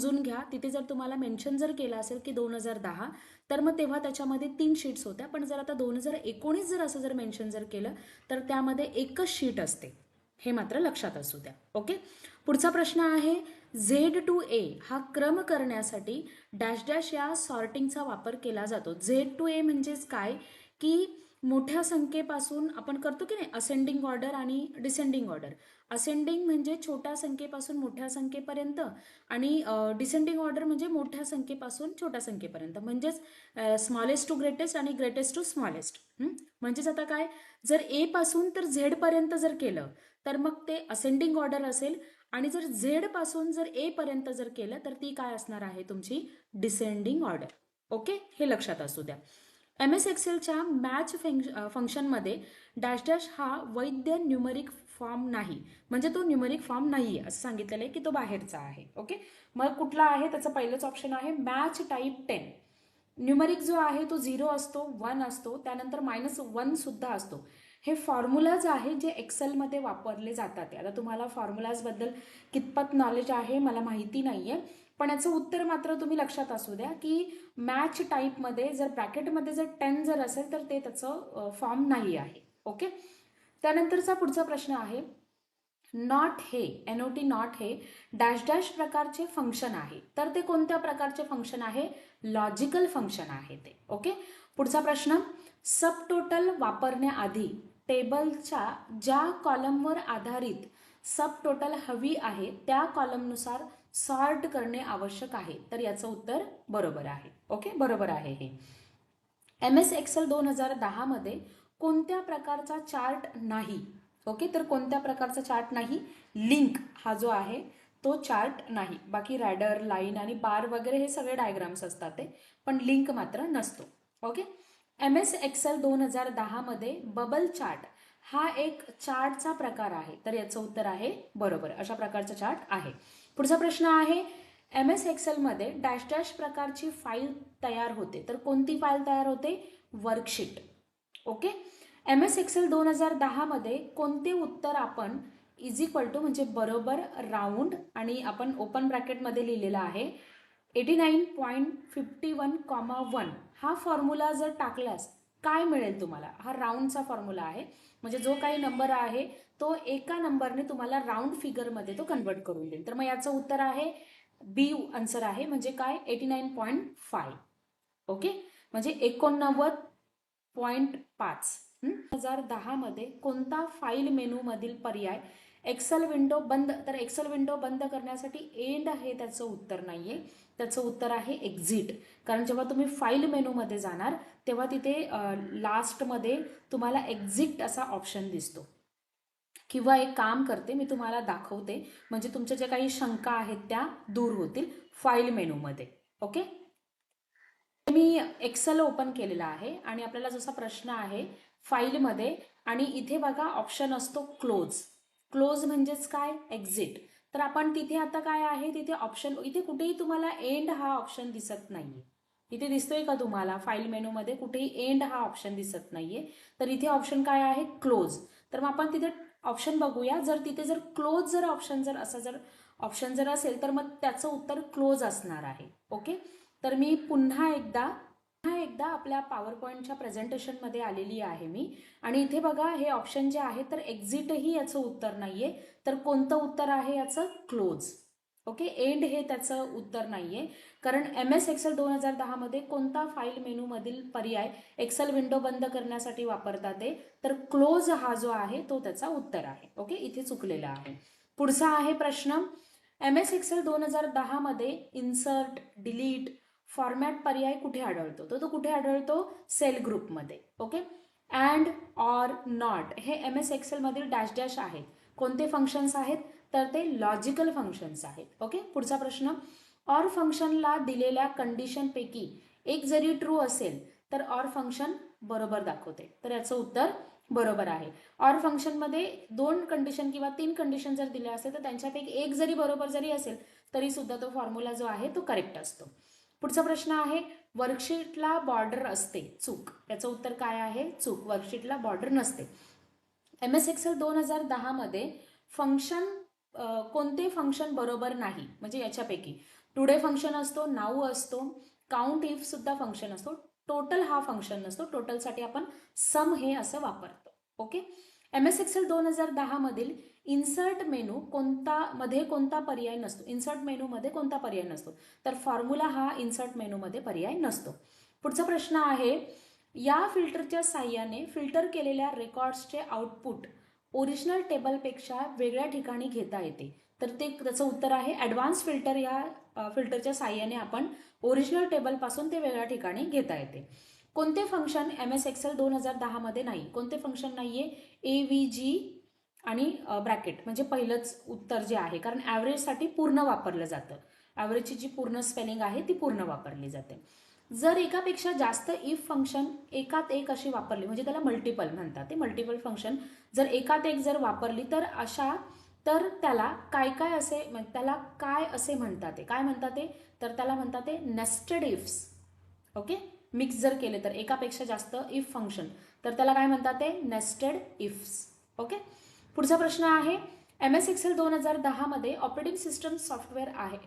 समजून घ्या. तिथे जर तुम्हाला मेन्शन जर केलं असेल की 2010, तर मग तेव्हा त्याच्यामध्ये 3 शीट्स होत्या. पण जर आता 2019 जर असं जर मेन्शन जर केलं तर त्यामध्ये एकच शीट असते. हे मात्र लक्षात असू द्या. ओके. पुढचा प्रश्न आहे Z to A हा क्रम करण्यासाठी डॅश डॅश या सॉर्टिंगचा वापर केला जातो. Z to A म्हणजेच काय की मोठ्या संख्येपासून आपण करतो की नाही असेंडिंग ऑर्डर आणि डिसेंडिंग ऑर्डर. असेंडिंग म्हणजे छोट्या संख्येपासून मोठ्या संख्येपर्यंत आणि डिसेंडिंग ऑर्डर म्हणजे मोठ्या संख्येपासून छोट्या संख्येपर्यंत, म्हणजेच स्मॉलेस्ट टू ग्रेटेस्ट आणि ग्रेटेस्ट टू स्मॉलेस्ट. म्हणजेच आता काय, जर ए पासून तर झेड पर्यंत जर केलं तर मग ते असेंडिंग ऑर्डर असेल आणि जर झेड पासून जर ए पर्यंत जर केलं तर ती काय असणार आहे तुमची डिसेंडिंग ऑर्डर. ओके, हे लक्षात असू द्या. MS एक्सेलच्या मॅच फंक्शनमध्ये डॅश डॅश हा वैध न्यूमरिक फॉर्म नाही, म्हणजे तो न्यूमरिक फॉर्म नाही आहे असं सांगितलेलं आहे की तो बाहेरचा आहे. ओके, मग कुठला आहे त्याचं पहिलंच ऑप्शन आहे मॅच टाईप 10. न्यूमरिक जो आहे तो 0 असतो, 1 असतो, त्यानंतर -1 सुद्धा असतो. हे फॉर्म्युलाज आहे जे एक्सेलमध्ये वापरले जातात. आता तुम्हाला फॉर्म्युलाजबद्दल कितपत नॉलेज आहे मला माहिती नाहीये, पण याचं उत्तर मात्र तुम्ही लक्षात असू द्या की मॅच टाईपमध्ये जर ब्रॅकेटमध्ये जर 10 जर असेल तर ते त्याचं फॉर्म नाही आहे. ओके, त्यानंतरचा पुढचा प्रश्न आहे नॉट हे NOT नॉट हे डॅश डॅश प्रकारचे फंक्शन आहे. तर ते कोणत्या प्रकारचे फंक्शन आहे? लॉजिकल फंक्शन आहे ते. ओके, पुढचा प्रश्न सब टोटल वापरण्याआधी टेबलच्या ज्या कॉलमवर आधारित सब टोटल हवी आहे त्या कॉलमनुसार सॉर्ट करणे आवश्यक आहे. तर याचं उत्तर बरोबर आहे. ओके, बरोबर आहे हे. MS एक्सेल 2010 मध्ये कोणत्या प्रकारचा चार्ट नाही? ओके, तर कोणत्या प्रकारचा चार्ट नाही? लिंक हा जो आहे तो चार्ट नाही. बाकी रॅडर, लाईन आणि बार वगैरे हे सगळे डायग्राम्स असतात ते, पण लिंक मात्र नसतो. ओके, MS एक्सेल 2010 मध्ये बबल चार्ट हा एक चार्टचा प्रकार आहे. तर याचं उत्तर आहे बरोबर, अशा प्रकारचा चार्ट आहे. पुढचा प्रश्न आहे MS एक्सेलमध्ये डॅश डॅश प्रकारची फाईल तयार होते. तर कोणती फाईल तयार होते? वर्कशीट. ओके, MS एक्सेल 2010 मध्ये कोणते उत्तर आपण = म्हणजे बरोबर राऊंड आणि आपण ओपन ब्रॅकेटमध्ये लिहिलेला आहे 89.51,1 हा फॉर्म्युला जर टाकल्यास काय मिळेल तुम्हाला? हा राऊंडचा फॉर्म्युला आहे, म्हणजे जो काही नंबर आहे तो एका नंबरने तुम्हाला राऊंड फिगरमध्ये तो कन्वर्ट करून देईल. तर मग याचं उत्तर आहे बी आन्सर आहे, म्हणजे काय 89.5. ओके, म्हणजे 89.5. 2010 मध्ये कोणता फाईल मेनू मधील पर्याय एक्सेल विंडो बंद, तर एक्सेल विंडो बंद करण्यासाठी एंड हे त्याचं उत्तर नाहीये, त्याचं उत्तर आहे एक्झिट. कारण जेव्हा तुम्ही फाईल मेनूमध्ये जाणार तेव्हा तिथे लास्टमध्ये तुम्हाला एक्झिट असा ऑप्शन दिसतो. किंवा एक काम करते मी तुम्हाला दाखवते, म्हणजे तुमच्या ज्या काही शंका आहेत त्या दूर होतील फाईल मेनूमध्ये. ओके, मी एक्सेल ओपन केलेला आहे आणि आपल्याला जसा प्रश्न आहे फाईलमध्ये आणि इथे बघा ऑप्शन असतो क्लोज. क्लोज म्हणजेच काय? एक्झिट. तर आपण तिथे आता काय आहे तिथे ऑप्शन, इथे कुठेही तुम्हाला एंड हा ऑप्शन दिसत नाहीये. इथे दिसतोय का तुम्हाला? फाईल मेनूमध्ये कुठेही एंड हा ऑप्शन दिसत नाहीये. तर इथे ऑप्शन काय आहे? क्लोज. तर मग आपण तिथे ऑप्शन बघूया. जर तिथे जर क्लोज जर ऑप्शन जर असा जर ऑप्शन जर असेल तर मग त्याचं उत्तर क्लोज असणार आहे. ओके, तर मी पुन्हा एकदा आपल्या पॉवर पॉईंटच्या प्रेझेंटेशनमध्ये आलेली आहे मी, आणि इथे बघा हे ऑप्शन जे आहे तर एक्झिटही याचं उत्तर नाहीये. तर कोणतं उत्तर आहे याचं? क्लोज. ओके, एंड हे त्याचं उत्तर नाहीये, कारण MS एक्सेल 2010 मध्ये कोणता फाईल मेनू मधील पर्याय एक्सेल विंडो बंद करण्यासाठी वापरतात ते, तर क्लोज हा जो आहे तो त्याचा उत्तर आहे. ओके, इथे चुकलेला आहे. पुढचा आहे प्रश्न MS एक्सेल 2010 मध्ये इन्सर्ट, डिलीट, फॉर्मॅट पर्याय कुठे आढळतो? तो कुठे आढळतो? सेल ग्रुपमध्ये. ओके, अँड, ऑर, नॉट हे MS एक्सेल मधील डॅश डॅश आहेत. कोणते फंक्शन्स आहेत? तर ते लॉजिकल फंक्शन्स आहेत. ओके, पुढचा प्रश्न ऑर फंक्शनला दिलेल्या कंडिशनपैकी एक जरी ट्रू असेल तर ऑर फंक्शन बरोबर दाखवते. तर याचं उत्तर बरोबर आहे. ऑर फंक्शनमध्ये 2 कंडिशन किंवा 3 कंडिशन जर दिल्या असेल तर त्यांच्यापैकी एक जरी बरोबर जरी असेल तरी सुद्धा तो फॉर्म्युला जो आहे तो करेक्ट असतो. पुढचा प्रश्न आहे वर्कशीटला बॉर्डर असते. चूक. याचं उत्तर काय आहे? चूक. वर्कशीटला बॉर्डर नसते. MS एक्सेल 2010 मध्ये फंक्शन कोणते फंक्शन बरोबर नाही, म्हणजे याच्यापैकी टुडे फंक्शन असतो, नाऊ असतो, काउंट इफ सुद्धा फंक्शन असतो, टोटल हा फंक्शन नसतो. टोटलसाठी आपण सम हे असं वापरतो. ओके. MS एक्सेल 2010 मधील इन्सर्ट मेनू कोणता पर्याय नसतो. इन्सर्ट मेनूमध्ये कोणता पर्याय नसतो, तर फॉर्म्युला हा इन्सर्ट मेनूमध्ये पर्याय नसतो. पुढचा प्रश्न आहे, या फिल्टरच्या साह्याने फिल्टर केलेल्या रेकॉर्ड्सचे आउटपुट ओरिजिनल टेबलपेक्षा वेगळ्या ठिकाणी घेता येते. तर त्याचं उत्तर आहे ॲडव्हान्स फिल्टर. या फिल्टरच्या साह्याने आपण ओरिजिनल टेबलपासून ते वेगळ्या ठिकाणी घेता येते. कोणते फंक्शन MS एक्सेल 2010 मध्ये नाही? कोणते फंक्शन नाहीये? AVG आणि ब्रॅकेट म्हणजे पहिलंच उत्तर जे आहे, कारण ॲव्हरेजसाठी पूर्ण वापरलं जातं. ॲव्हरेजची जी पूर्ण स्पेलिंग आहे ती पूर्ण वापरली जाते. जर एकापेक्षा जास्त इफ फंक्शन एकात एक अशी वापरली, म्हणजे त्याला मल्टिपल म्हणतात, ते मल्टिपल फंक्शन जर एकात एक जर वापरली तर त्याला काय असे म्हणतात ते? काय म्हणतात ते? तर त्याला म्हणतात ते नेस्टेड इफ्स. ओके. मिक्स जर केले तर एकापेक्षा जास्त इफ फंक्शन, तर त्याला काय म्हणतात ते? Nested ifs. ओके. पुढचा प्रश्न आहे, MS एक्सेल 2010 मध्ये ऑपरेटिंग सिस्टम सॉफ्टवेअर आहे.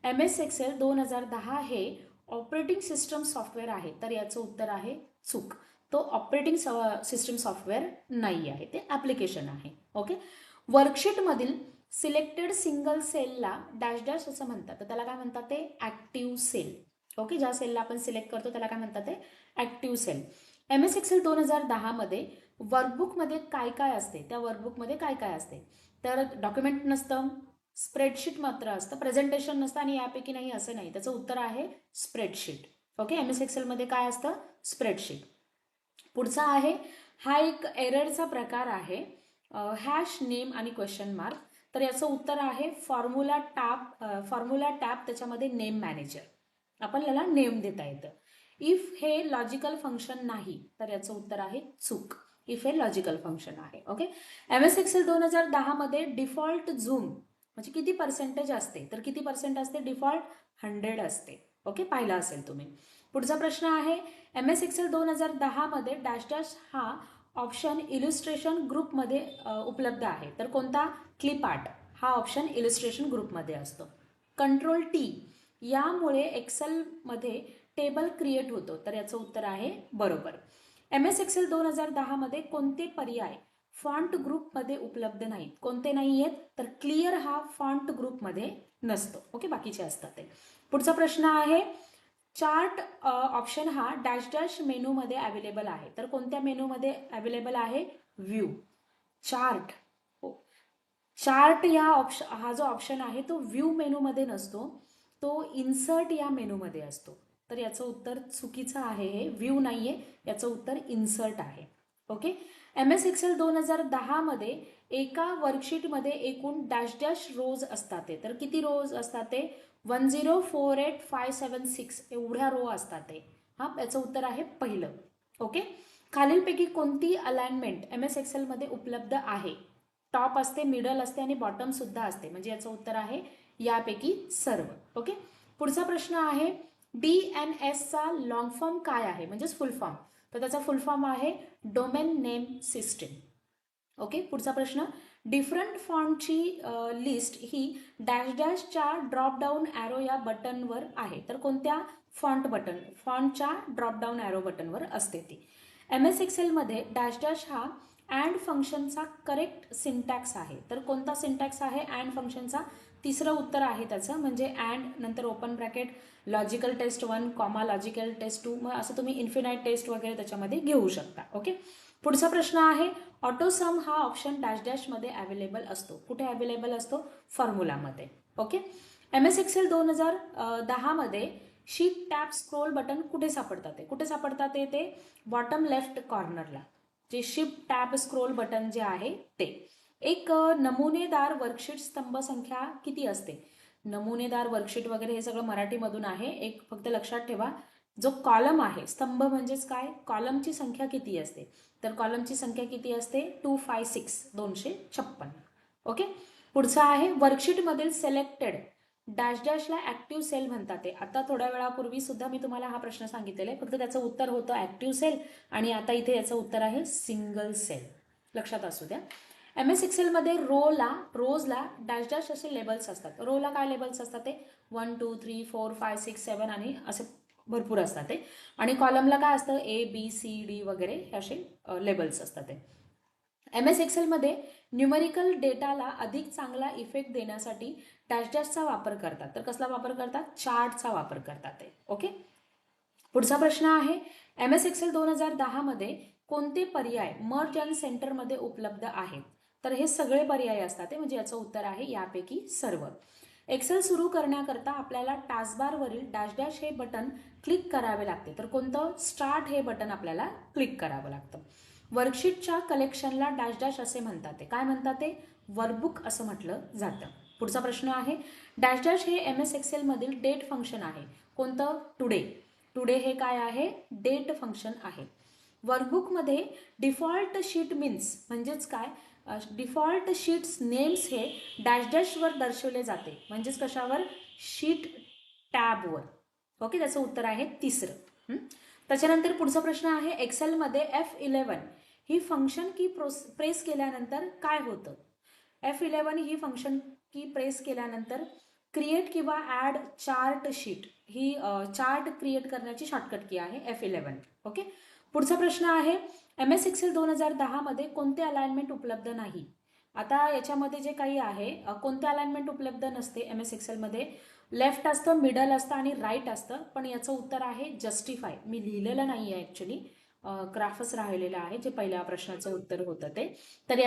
MS एक्सेल 2010 हे ऑपरेटिंग सिस्टम सॉफ्टवेअर आहे, तर याचं उत्तर आहे चूक. तो ऑपरेटिंग सिस्टम सॉफ्टवेअर नाही आहे, ते ॲप्लिकेशन आहे. ओके. वर्कशीटमधील सिलेक्टेड सिंगल सेलला डॅश डॅश असं म्हणतात, तर त्याला काय म्हणतात ते? Active cell. ओके. ज्या सेलला आपण सिलेक्ट करतो त्याला काय म्हणतात ते? Active sale. MS एक्सेल 2010 मध्ये वर्कबुकमध्ये काय असते? त्या वर्कबुकमध्ये काय असते? तर डॉक्युमेंट नसतं, स्प्रेडशीट मात्र असतं, प्रेझेंटेशन नसतं, आणि यापैकी नाही असं नाही. त्याचं उत्तर आहे स्प्रेडशीट. ओके. MS एक्सेलमध्ये काय असतं? स्प्रेडशीट. पुढचा आहे, हा एक एररचा प्रकार आहे, हॅश नेम आणि क्वेश्चन मार्क. तर याचं उत्तर आहे फॉर्म्युला टॅब त्याच्यामध्ये नेम मॅनेजर. आपण याला नेम देता येतं. इफ हे लॉजिकल फंक्शन नाही, तर याचं उत्तर आहे चूक. इफ हे लॉजिकल फंक्शन आहे. ओके. MS एक्सेल 2010 मध्ये डिफॉल्ट झूम म्हणजे किती पर्सेंटेज असते? तर किती पर्सेंट असते? डिफॉल्ट 100 असते. ओके. पाहिला असेल तुम्ही. पुढचा प्रश्न आहे, MS एक्सेल 2010 मध्ये डॅश डॅश हा ऑप्शन इलुस्ट्रेशन ग्रुपमध्ये उपलब्ध आहे, तर कोणता? क्लिप आर्ट हा ऑप्शन इलुस्ट्रेशन ग्रुपमध्ये असतो. Ctrl+T यामुळे एक्सेलमध्ये टेबल क्रिएट होतो, तर याचं उत्तर आहे बरोबर. MS एक्सेल 2010 मध्ये कोणते पर्याय फॉन्ट ग्रुपमध्ये उपलब्ध नाहीत? कोणते नाही आहेत? तर क्लिअर हा फॉन्ट ग्रुपमध्ये नसतो. ओके. बाकीचे असतात ते. पुढचा प्रश्न आहे, चार्ट ऑप्शन हा डॅश डॅश मेनूमध्ये अवेलेबल आहे, तर कोणत्या मेनूमध्ये अवेलेबल आहे? व्ह्यू. चार्ट हा जो ऑप्शन आहे तो व्ह्यू मेनूमध्ये नसतो, तो इन्सर्ट या मेनूमध्ये असतो. तर याचं उत्तर चुकीचं आहे. हे व्ह्यू नाहीये, याचं उत्तर इन्सर्ट आहे. ओके. MS एक्सेल 2010 मध्ये एका वर्कशीटमध्ये एकूण डॅश डॅश रोज असतात ते, तर किती रोज असतात ते? 1048576 एवढ्या रो असतात ते. हा याचं उत्तर आहे पहिलं. ओके. खालीलपैकी कोणती अलाइनमेंट MS एक्सेलमध्ये उपलब्ध आहे? टॉप असते, मिडल असते आणि बॉटम सुद्धा असते, म्हणजे याचं उत्तर आहे यापैकी सर्व. ओके. पुढचा प्रश्न आहे, DNS चा लॉंग फॉर्म काय आहे, म्हणजेच फुल फॉर्म? तर त्याचा फुल फॉर्म आहे डोमेन नेम सिस्टीम. ओके. पुढचा प्रश्न, डिफरंट फॉन्टची लिस्ट ही डॅश डॅशच्या ड्रॉप डाऊन ॲरो या बटनवर आहे, तर कोणत्या फॉन्टच्या ड्रॉप डाऊन ॲरो बटनवर असते ती? MS एक्सेलमध्ये डॅश डॅश हा अँड फंक्शनचा करेक्ट सिंटॅक्स आहे, तर कोणता सिंटॅक्स आहे अँड फंक्शनचा? तिसरं उत्तर आहे त्याचं, म्हणजे अँड नंतर open bracket logical test 1 comma logical test 2, मग असं तुम्ही इन्फिनाइट टेस्ट वगैरे त्याच्यामध्ये घेऊ शकता. ओके. पुढचा प्रश्न आहे, ऑटोसम हा ऑप्शन डॅश डॅशमध्ये अवेलेबल असतो, कुठे अवेलेबल असतो? फॉर्म्युलामध्ये. ओके. MS एक्सेल 2010 मध्ये शीट टॅब स्क्रोल बटन कुठे सापडतात ते बॉटम लेफ्ट कॉर्नरला, जे शिफ्ट टॅब स्क्रोल बटन जे आहे ते. एक नमुनेदार वर्कशीट स्तंभ संख्या किती असते? नमुनेदार वर्कशीट वगैरे हे सगळं मराठीमधून आहे. एक फक्त लक्षात ठेवा, जो कॉलम आहे, स्तंभ म्हणजेच काय? कॉलमची संख्या किती असते? तर कॉलमची संख्या किती असते? 256. ओके. पुढचा आहे, वर्कशीटमधील सिलेक्टेड डॅश डॅशला ॲक्टिव्ह सेल म्हणतात ते. आता थोड्या वेळापूर्वी सुद्धा मी तुम्हाला हा प्रश्न सांगितलेला आहे, फक्त त्याचं उत्तर होतं ॲक्टिव्ह सेल, आणि आता इथे याचं उत्तर आहे सिंगल सेल. लक्षात असू द्या. MS एक्सेलमध्ये रोजला डॅश डॅश असे लेबल्स असतात. रोला काय लेबल्स असतात ते 1 2 3 4 5 6 7 आणि असे भरपूर असतात ते. आणि कॉलमला काय असतं ABCD वगैरे हे असे लेबल्स असतात ते. MS एक्सेलमध्ये न्यूमेरिकल डेटाला अधिक चांगला इफेक्ट देण्यासाठी डॅश डॅशचा वापर करतात. तर कसला वापर करतात? चार्टचा वापर करतात ते. ओके. पुढचा प्रश्न आहे MS एक्सेल 2010 मध्ये कोणते पर्याय मर्ज अँड सेंटरमध्ये उपलब्ध आहेत? तर हे सगळे पर्याय असतात ते, म्हणजे याचं उत्तर आहे यापैकी सर्व. एक्सेल सुरू करण्याकरता आपल्याला टास्कबारवरील डॅश डॅश हे बटन क्लिक करावे लागते. तर कोणतं? स्टार्ट हे बटन आपल्याला क्लिक करावं लागतं. वर्कशीटच्या कलेक्शनला डॅश डॅश असे म्हणतात ते. काय म्हणतात ते? वर्कबुक असं म्हटलं जातं. पुढचा प्रश्न आहे डॅश डॅश हे MS एक्सेलमधील डेट फंक्शन आहे. कोणतं? टुडे. टुडे हे काय आहे? डेट फंक्शन आहे. वर्कबुकमध्ये डिफॉल्ट शीट मीन्स म्हणजेच काय? डिफॉल्ट शीट्स नेम्स हे डॅश डॅशवर दर्शवले जाते. म्हणजेच कशावर? शीट टॅबवर. ओके, त्याचं उत्तर आहे तिसरं. त्याच्यानंतर पुढचा प्रश्न आहे एक्सेलमध्ये F11 ही फंक्शन की प्रेस केल्यानंतर काय होतं? F11 ही फंक्शन की प्रेस केल्यानंतर क्रिएट किंवा ॲड चार्ट शीट ही चार्ट क्रिएट करण्याची शॉर्टकट की आहे F11. ओके. पुढचा प्रश्न आहे MS एक्सेल 2010 मध्ये कोणते अलाइनमेंट उपलब्ध नाही? आता याच्यामध्ये जे काही आहे कोणते अलाइनमेंट उपलब्ध नसते MS एक्सेलमध्ये? लेफ्ट असतं, मिडल असतं आणि राईट असतं. पण याचं उत्तर आहे जस्टिफाय. मी लिहिलेलं नाही आहे ॲक्च्युली, ग्राफच राहिलेलं आहे जे पहिल्या प्रश्नाचं उत्तर होतं ते. तर